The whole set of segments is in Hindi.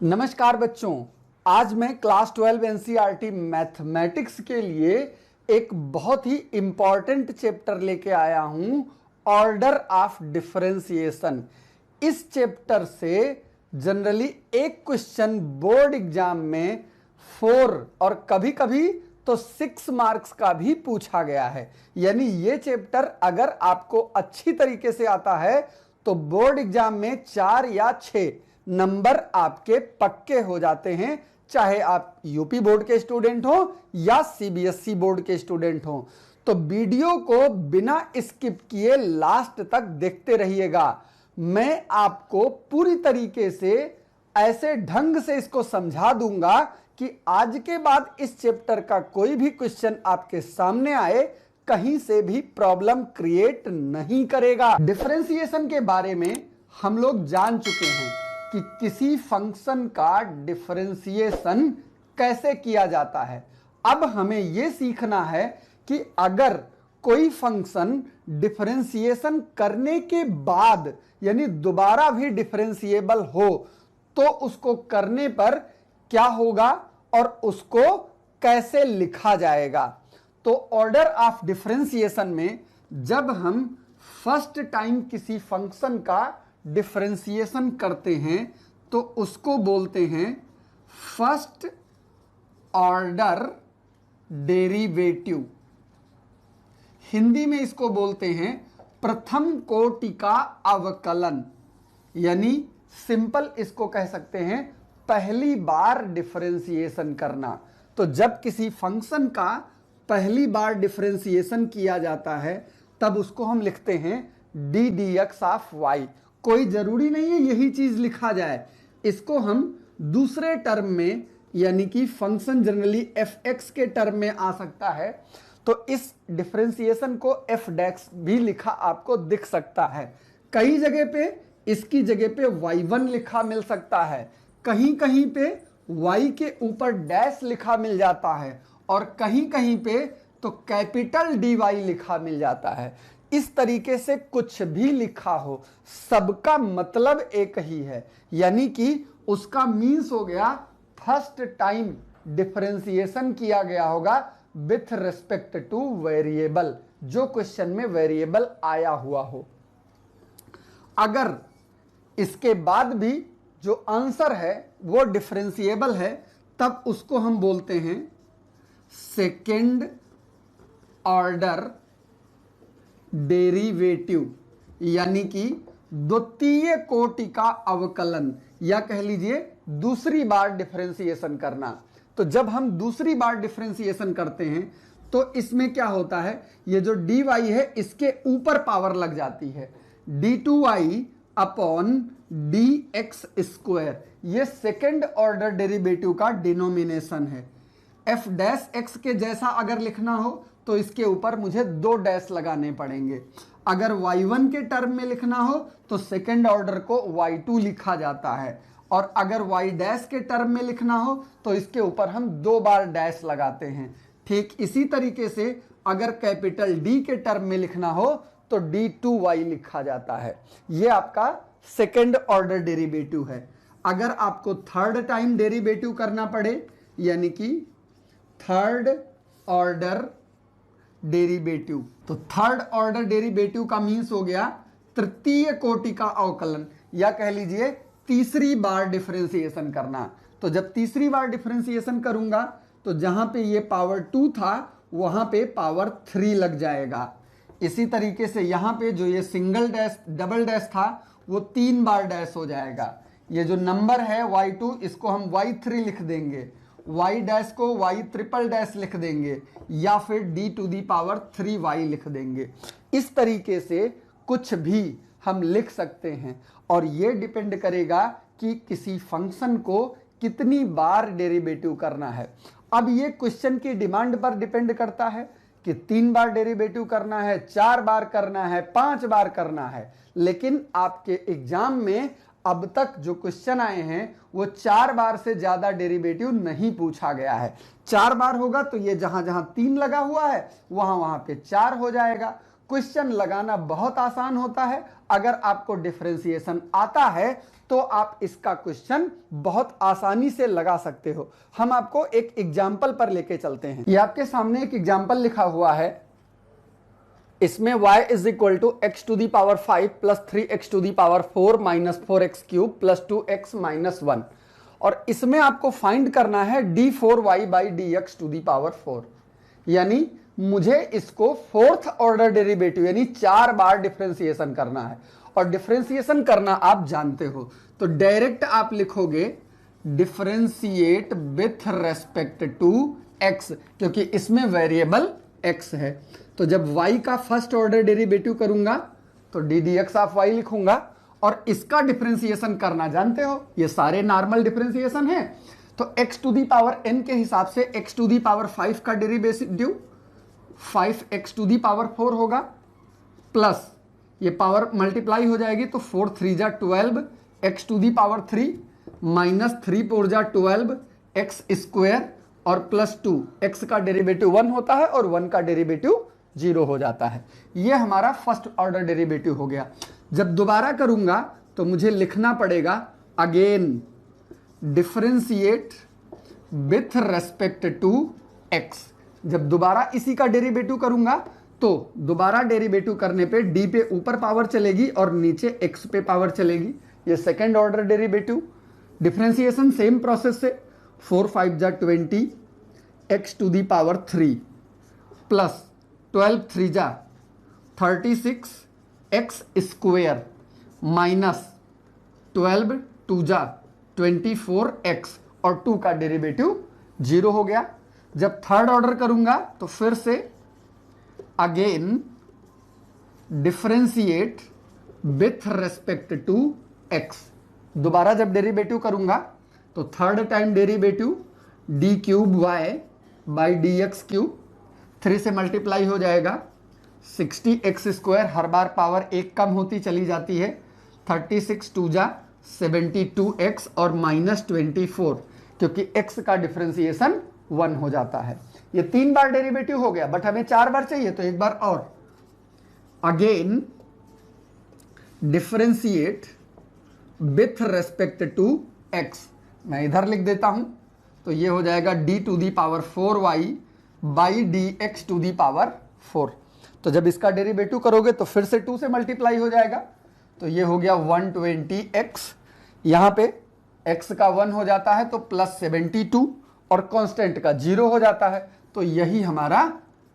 नमस्कार बच्चों, आज मैं क्लास 12 एनसीईआरटी मैथमेटिक्स के लिए एक बहुत ही इंपॉर्टेंट चैप्टर लेके आया हूं, ऑर्डर ऑफ डिफरेंशिएशन। इस चैप्टर से जनरली एक क्वेश्चन बोर्ड एग्जाम में 4 और कभी कभी तो 6 मार्क्स का भी पूछा गया है। यानी ये चैप्टर अगर आपको अच्छी तरीके से आता है तो बोर्ड एग्जाम में 4 या 6 नंबर आपके पक्के हो जाते हैं, चाहे आप यूपी बोर्ड के स्टूडेंट हो या सीबीएसई बोर्ड के स्टूडेंट हो। तो वीडियो को बिना स्किप किए लास्ट तक देखते रहिएगा। मैं आपको पूरी तरीके से ऐसे ढंग से इसको समझा दूंगा कि आज के बाद इस चैप्टर का कोई भी क्वेश्चन आपके सामने आए कहीं से भी प्रॉब्लम क्रिएट नहीं करेगा। डिफरेंशिएशन के बारे में हम लोग जान चुके हैं कि किसी फंक्शन का डिफरेंशिएशन कैसे किया जाता है। अब हमें यह सीखना है कि अगर कोई फंक्शन डिफरेंशिएशन करने के बाद यानी दोबारा भी डिफरेंशिएबल हो तो उसको करने पर क्या होगा और उसको कैसे लिखा जाएगा। तो ऑर्डर ऑफ डिफरेंशिएशन में जब हम फर्स्ट टाइम किसी फंक्शन का डिफरेंशिएशन करते हैं तो उसको बोलते हैं फर्स्ट ऑर्डर डेरिवेटिव। हिंदी में इसको बोलते हैं प्रथम कोटि का अवकलन, यानी सिंपल इसको कह सकते हैं पहली बार डिफरेंशिएशन करना। तो जब किसी फंक्शन का पहली बार डिफरेंशिएशन किया जाता है तब उसको हम लिखते हैं d D x of y. कोई जरूरी नहीं है यही चीज लिखा जाए, इसको हम दूसरे टर्म में यानी कि फंक्शन जनरली एफ एक्स के टर्म में आ सकता है। तो इस डिफरेंशिएशन को एफ डैक्स भी लिखा आपको दिख सकता है। कई जगह पे इसकी जगह पे y1 लिखा मिल सकता है, कहीं कहीं पे y के ऊपर डैश लिखा मिल जाता है और कहीं कहीं पे तो कैपिटल डी वाई लिखा मिल जाता है। इस तरीके से कुछ भी लिखा हो सबका मतलब एक ही है, यानी कि उसका मीन्स हो गया फर्स्ट टाइम डिफरेंशिएशन किया गया होगा विथ रिस्पेक्ट टू वेरिएबल, जो क्वेश्चन में वेरिएबल आया हुआ हो। अगर इसके बाद भी जो आंसर है वो डिफरेंशिएबल है तब उसको हम बोलते हैं सेकेंड ऑर्डर डेरिवेटिव, यानी कि द्वितीय कोटि का अवकलन, या कह लीजिए दूसरी बार डिफरेंशिएशन करना। तो जब हम दूसरी बार डिफरेंशिएशन करते हैं तो इसमें क्या होता है, ये जो डी वाई है इसके ऊपर पावर लग जाती है, d two y upon d x square. ये सेकेंड ऑर्डर डेरिवेटिव का डिनोमिनेशन है। एफ डैश एक्स के जैसा अगर लिखना हो तो इसके ऊपर मुझे 2 डैश लगाने पड़ेंगे। अगर y1 के टर्म में लिखना हो तो सेकेंड ऑर्डर को y2 लिखा जाता है, और अगर y डैश के टर्म में लिखना हो तो इसके ऊपर हम 2 बार डैश लगाते हैं। ठीक इसी तरीके से अगर कैपिटल D के टर्म में लिखना हो तो d2y लिखा जाता है। यह आपका सेकेंड ऑर्डर डेरिवेटिव है। अगर आपको थर्ड टाइम डेरिवेटिव करना पड़े यानी कि थर्ड ऑर्डर डेरिवेटिव, तो थर्ड ऑर्डर डेरिवेटिव का मीन्स हो गया तृतीय कोटि का अवकलन, या कह लीजिए तीसरी बार डिफरेंशिएशन करना। तो जब तीसरी बार डिफरेंशिएशन करूंगा तो जहां पे ये पावर 2 था वहां पे पावर 3 लग जाएगा। इसी तरीके से यहां पे जो ये सिंगल डैश डबल डैश था वो 3 बार डैश हो जाएगा। ये जो नंबर है y2 इसको हम y3 लिख देंगे, y डैश को y ट्रिपल डैश लिख देंगे, या फिर d to the power 3y लिख देंगे। इस तरीके से कुछ भी हम लिख सकते हैं और ये डिपेंड करेगा कि किसी फंक्शन को कितनी बार डेरिवेटिव करना है। अब ये क्वेश्चन की डिमांड पर डिपेंड करता है कि 3 बार डेरिवेटिव करना है, 4 बार करना है, 5 बार करना है। लेकिन आपके एग्जाम में अब तक जो क्वेश्चन आए हैं वो 4 बार से ज्यादा डेरिवेटिव नहीं पूछा गया है। 4 बार होगा तो ये जहां जहां 3 लगा हुआ है वहां वहां पे 4 हो जाएगा। क्वेश्चन लगाना बहुत आसान होता है। अगर आपको डिफरेंशिएशन आता है तो आप इसका क्वेश्चन बहुत आसानी से लगा सकते हो। हम आपको एक एग्जाम्पल पर लेके चलते हैं। ये आपके सामने एक एग्जाम्पल लिखा हुआ है, इसमें y is equal to x to the power 5 plus 3x to the power 4 minus 4x cube plus 2x minus 1, और इसमें आपको फाइंड करना है d4y by d x to the power 4। यानी मुझे इसको फोर्थ ऑर्डर डेरिवेटिव यानी 4 बार डिफरेंशिएशन करना है, और डिफरेंशिएशन करना आप जानते हो, तो डायरेक्ट आप लिखोगे differentiate with respect to x, क्योंकि इसमें वेरिएबल x है। तो जब y का फर्स्ट ऑर्डर डेरिवेटिव करूंगा तो d D x of y लिखूंगा, और इसका डिफरेंशिएशन करना जानते हो, ये सारे नॉर्मल डिफरेंशिएशन है। तो x to the power n के हिसाब से x टू दी पावर 5 का derivative 5x to the power 4 होगा, प्लस ये पावर मल्टीप्लाई हो जाएगी तो 4 3 जा 12 x to the power 3 minus 3 4 जा 12 x स्क्वायर, और प्लस 2 x का डेरिवेटिव 1 होता है और 1 का डेरिवेटिव 0 हो जाता है। ये हमारा फर्स्ट ऑर्डर डेरिवेटिव हो गया। जब दोबारा करूंगा तो मुझे लिखना पड़ेगा again differentiate with respect to x। जब दोबारा इसी का डेरिवेटिव करूंगा तो दोबारा डेरिवेटिव करने पे d पे ऊपर पावर चलेगी और नीचे x पे पावर चलेगी। ये second order derivative. Differentiation same process से 4 5 जा 20 x to the power 3 plus 12 3 जा 36 x स्क्वेयर माइनस 12 2 जा 24 x, और 2 का डेरिवेटिव 0 हो गया। जब थर्ड ऑर्डर करूंगा तो फिर से again differentiate with respect to x। दोबारा जब डेरिवेटिव करूंगा तो third time derivative d cube y by d x cube, 3 से मल्टीप्लाई हो जाएगा 60x स्क्वायर, हर बार पावर एक कम होती चली जाती है, 36 2 जा 72x और माइनस 24, क्योंकि x का डिफरेंशिएशन 1 हो जाता है। ये 3 बार डेरिवेटिव हो गया, बट हमें 4 बार चाहिए तो एक बार और। Again differentiate with respect to x, मैं इधर लिख देता हूं तो ये हो जाएगा d to the power 4y by d x to the power 4। तो जब इसका डेरिवेटिव करोगे तो फिर से 2 से मल्टीप्लाई हो जाएगा, तो ये हो गया 120x, यहां पे x का 1 हो जाता है तो प्लस 72 और कांस्टेंट का 0 हो जाता है, तो यही हमारा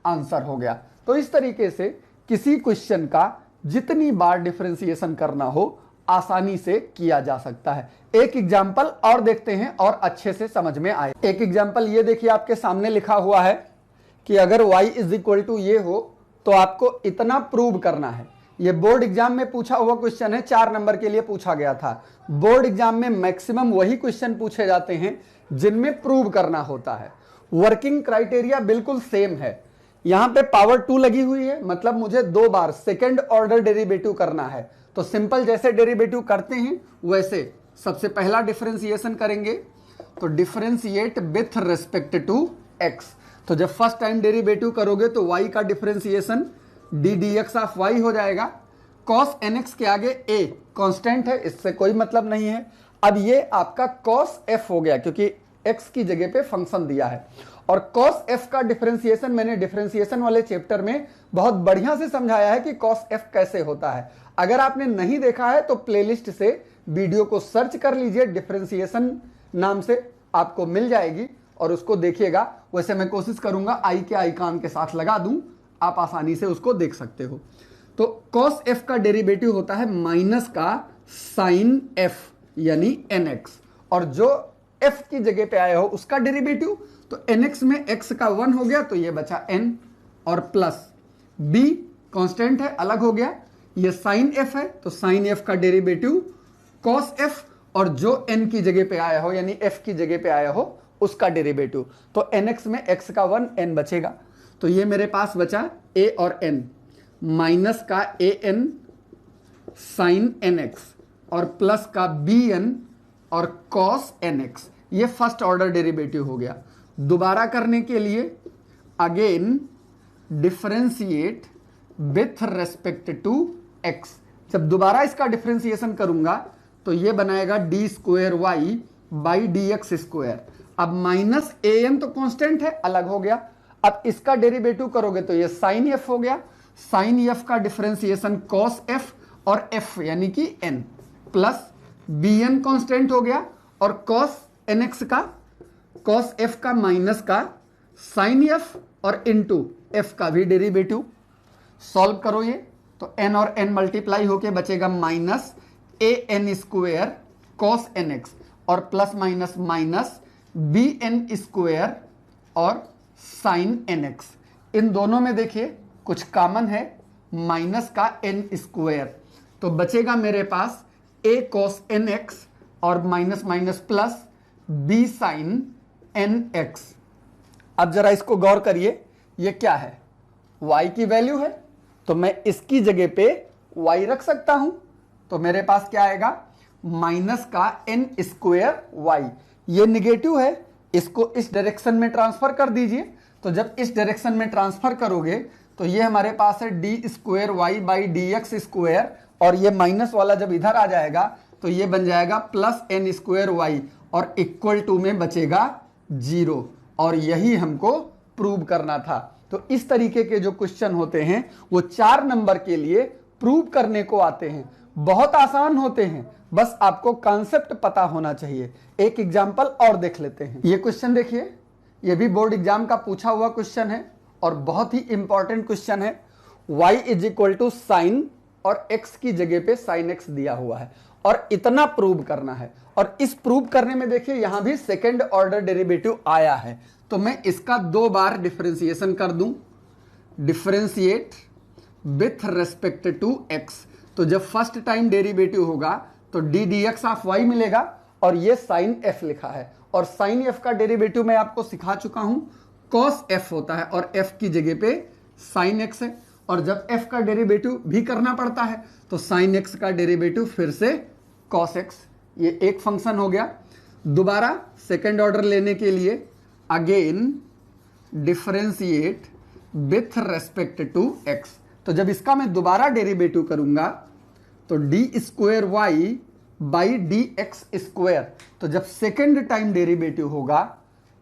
आंसर हो गया। तो इस तरीके से किसी क्वेश्चन का जितनी बार डिफरेंशिएशन करना हो आसानी से किया जा सकता है। एक एग्जाम्पल और देखते हैं और अच्छे से समझ में आए। एक एग्जाम्पल ये देखिए, आपके सामने लिखा हुआ है कि अगर y इज इक्वल टू ये हो तो आपको इतना प्रूव करना है। ये बोर्ड एग्जाम में पूछा हुआ क्वेश्चन है, 4 नंबर के लिए पूछा गया था। बोर्ड एग्जाम में मैक्सिमम वही क्वेश्चन पूछे जाते हैं जिनमें प्रूव करना होता है। वर्किंग क्राइटेरिया बिल्कुल सेम है। यहां पे पावर 2 लगी हुई है, मतलब मुझे 2 बार सेकेंड ऑर्डर डेरिवेटिव करना है। तो सिंपल जैसे डेरिवेटिव करते हैं वैसे सबसे पहला डिफरेंशिएशन करेंगे, तो differentiate with respect to x। तो जब फर्स्ट टाइम डेरिवेटिव करोगे तो y का differentiation d D x of y हो जाएगा। cos nx के आगे a कांस्टेंट है, इससे कोई मतलब नहीं है। अब ये आपका cos f हो गया क्योंकि x की जगह पे फंक्शन दिया है। और cos f का डिफरेंशिएशन मैंने डिफरेंशिएशन वाले चैप्टर में बहुत बढ़िया से समझाया है कि cos f कैसे होता है। अगर आपने नहीं देखा है तो प्लेलिस्ट से वीडियो को सर्च कर लीजिए, डिफरेंशिएशन नाम से आपको मिल जाएगी और उसको देखिएगा। वैसे मैं कोशिश करूंगा आई के आइकॉन के साथ लगा दूं, आप आसानी से उसको देख सकते हो। तो cos f का डेरिवेटिव होता है माइनस का sin f यानी nx, और जो f की जगह पे आया हो उसका डेरिवेटिव, तो nx में x का 1 हो गया तो ये बचा n, और प्लस b कांस्टेंट है अलग हो गया, ये sin f है तो sin f का डेरिवेटिव cos f, और जो n की जगह पे आया हो यानी f की जगह पे आया हो उसका डेरिवेटिव, तो nx में x का 1 n बचेगा। तो ये मेरे पास बचा a और n, माइनस का an sin nx और प्लस का bn और cos nx। ये फर्स्ट ऑर्डर डेरिवेटिव हो गया। दोबारा करने के लिए again differentiate with respect to x. जब दोबारा इसका डिफरेंशिएशन करूंगा तो ये बनाएगा d square y by d x square. अब माइनस ए एन तो कांस्टेंट है, अलग हो गया। अब इसका डेरिवेटिव करोगे तो ये साइन एफ हो गया। साइन एफ का डिफरेंशिएशन कॉस एफ और एफ यानी कि n plus b n constant हो गया और कॉस एन एक्स का, कॉस एफ का माइनस का साइन एफ और इनटू एफ का भी डेरिवेटिव। सॉल्व करो ये तो एन और एन मल्टीप्लाई होके बचेगा माइनस ए N square cos N x और plus minus minus B N square और साइन एन एक्स। इन दोनों में देखिए कुछ कॉमन है, माइनस का एन स्क्वायर, तो बचेगा मेरे पास ए कॉस एन एक्स और minus minus plus b sine N x. अब जरा इसको गौर करिए, ये क्या है, y की वैल्यू है तो मैं इसकी जगह पे y रख सकता हूं, तो मेरे पास क्या आएगा माइनस का एन स्क्वायर वाई। ये निगेटिव है, इसको इस डायरेक्शन में ट्रांसफर कर दीजिए। तो जब इस डायरेक्शन में ट्रांसफर करोगे तो ये हमारे पास है d square y by d x square और ये माइनस वाला जब इधर आ जाएगा तो ये बन जाएगा प्लस एन स्क्वायर वाई और इक्वल टू में बचेगा 0। और यही हमको प्रूव करना था। तो इस तरीके के जो क्वेश्चन होते हैं वो 4 नंबर के लिए प्रूव करने को आते हैं, बहुत आसान होते हैं, बस आपको कॉन्सेप्ट पता होना चाहिए। एक एग्जांपल और देख लेते हैं। ये क्वेश्चन देखिए, ये भी बोर्ड एग्जाम का पूछा हुआ क्वेश्चन है और बहुत ही इंपॉर्टेंट क्वेश्चन है। y is equal to sine और x की जगह पे साइन x दिया हुआ है और इतना प्रूव करना है। और इस प्रूव करने में देखिए यहां भी सेकेंड ऑर्डर डेरिवेटिव आया है, तो मैं इसका 2 बार डिफरेंशिएशन कर दूं, differentiate with respect to x। तो जब फर्स्ट टाइम डेरिवेटिव होगा तो d D x of y मिलेगा और ये साइन एफ लिखा है और साइन एफ का डेरिवेटिव मैं आपको सिखा चुका हूं, कॉस एफ होता है और एफ की जगह पे साइन एक्स है। और जब एफ का डेरिवेटिव भी करना पड़ता है तो साइन एक्स का डेरिवेटिव फिर से कॉस एक्स। ये एक फंक्शन हो गया। दोबारा सेकेंड ऑर्डर लेने के लिए again differentiate with respect to x. तो जब इसका मैं दोबारा डेरिवेटिव करूंगा तो d square y by d x square. तो जब सेकेंड टाइम डेरिवेटिव होगा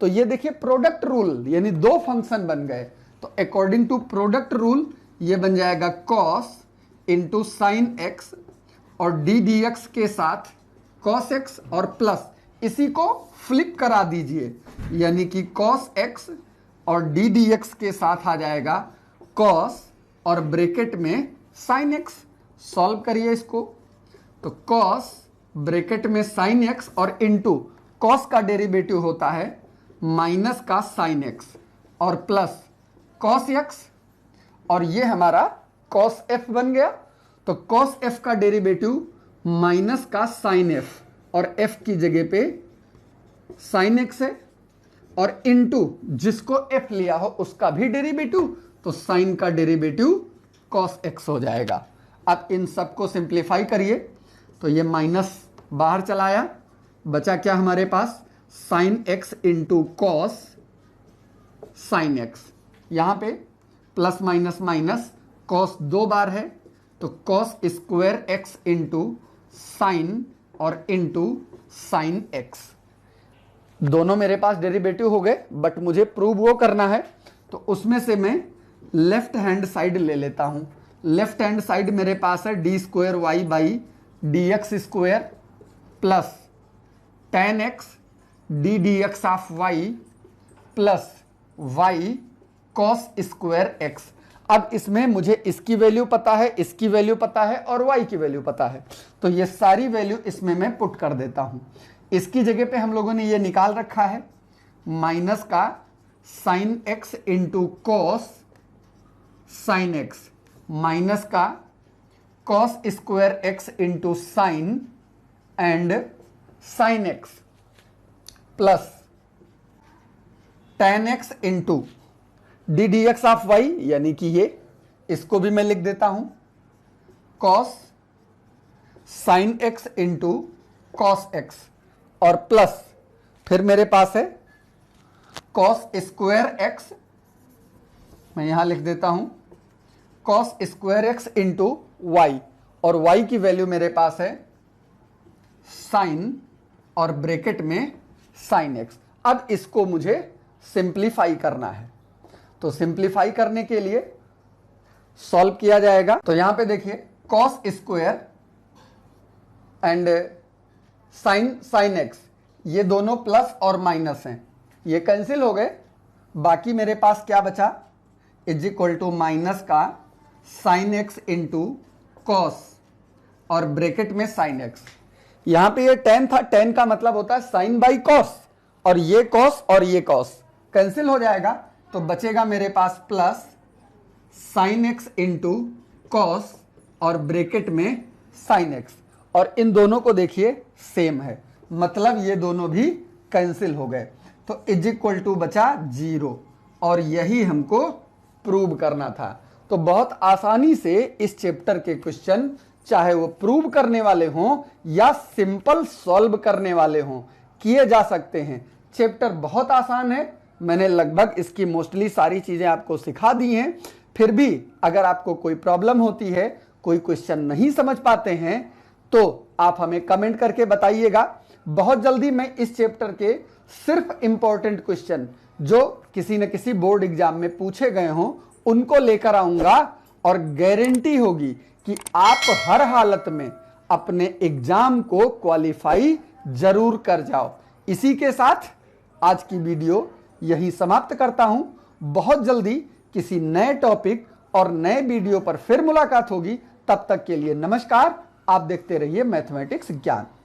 तो ये देखिए प्रोडक्ट रूल, यानी 2 फंक्शन बन गए। तो अकॉर्डिंग टू प्रोडक्ट रूल ये बन जाएगा कॉस इंटू साइन एक्स और डी डी एक्स के साथ कॉस एक्स और प्लस इसी को फ्लिप करा दीजिए, यानी कि कॉस एक्स और डी डी एक्स के साथ आ जाएगा कॉस और ब्रैकेट में साइन एक्स। सॉल्व करिए इसको तो कॉस ब्रैकेट में साइन एक्स और इनटू कॉस का डेरिवेटिव होता है माइनस का साइन एक्स और प्लस कॉस एक्स और ये हमारा कॉस एफ बन गया। तो कॉस एफ का डेरिवेटिव माइनस का साइन एफ और एफ की जगह पे साइन एक्स है और इनटू जिसको एफ लिया हो उसका भी डेरिवेटिव, तो साइन का डेरिवेटिव कॉस एक्स हो जाएगा। अब इन सबको सिंप्लीफाई करिए तो ये माइनस बाहर चलाया, बचा क्या हमारे पास sine X into cos sine X. यहां पे प्लस माइनस माइनस कॉस 2 बार है तो cos square x into sine और इंटू साइन एक्स। दोनों मेरे पास डेरिवेटिव हो गए, बट मुझे प्रूव वो करना है तो उसमें से मैं लेफ्ट हैंड साइड ले लेता हूं। लेफ्ट हैंड साइड मेरे पास है d square y by d x square plus ten x d D x of y plus y cos square x. अब इसमें मुझे इसकी वैल्यू पता है, इसकी वैल्यू पता है और y की वैल्यू पता है, तो ये सारी वैल्यू इसमें मैं पुट कर देता हूं। इसकी जगह पे हम लोगों ने ये निकाल रखा है माइनस का sine X into cos sine X minus का cos square x into sine and sine X plus ten X into D D x of Y, यानी कि ये इसको भी मैं लिख देता हूं cos sine X into cos X और प्लस फिर मेरे पास है कॉस स्क्वायर एक्स, मैं यहां लिख देता हूं cos square x into y, और वाई की वैल्यू मेरे पास है साइन और ब्रैकेट में साइन एक्स। अब इसको मुझे सिंप्लीफाई करना है, तो सिंप्लीफाई करने के लिए सॉल्व किया जाएगा। तो यहां पे देखिए cos square and sine x, ये दोनों प्लस और माइनस हैं, ये कैंसिल हो गए। बाकी मेरे पास क्या बचा, इज इक्वल टू माइनस का साइन एक्स इंटू कॉस और ब्रैकेट में साइन एक्स। यहां पे ये टेन था, टेन का मतलब होता है साइन बाई कॉस, और ये कॉस और ये कॉस कैंसिल हो जाएगा, तो बचेगा मेरे पास plus sine X into cos और ब्रैकेट में साइन एक्स, और इन दोनों को देखिए सेम है, मतलब ये दोनों भी कैंसिल हो गए, तो इज इक्वल टू बचा 0, और यही हमको प्रूव करना था। तो बहुत आसानी से इस चैप्टर के क्वेश्चन, चाहे वो प्रूव करने वाले हों या सिंपल सॉल्व करने वाले हों, किए जा सकते हैं। चैप्टर बहुत आसान है, मैंने लगभग इसकी मोस्टली सारी चीजें आपको सिखा दी हैं। फिर भी अगर आपको कोई प्रॉब्लम होती है, कोई क्वेश्चन नहीं समझ पाते हैं, तो आप हमें कमेंट करके बताइएगा। बहुत जल्दी मैं इस चैप्टर के सिर्फ इंपॉर्टेंट क्वेश्चन जो किसी न किसी बोर्ड एग्जाम में पूछे गए हों उनको लेकर आऊंगा, और गारंटी होगी कि आप हर हालत में अपने एग्जाम को क्वालिफाई जरूर कर जाओ। इसी के साथ आज की वीडियो यही समाप्त करता हूं। बहुत जल्दी किसी नए टॉपिक और नए वीडियो पर फिर मुलाकात होगी। तब तक के लिए नमस्कार। आप देखते रहिए मैथमेटिक्स ज्ञान।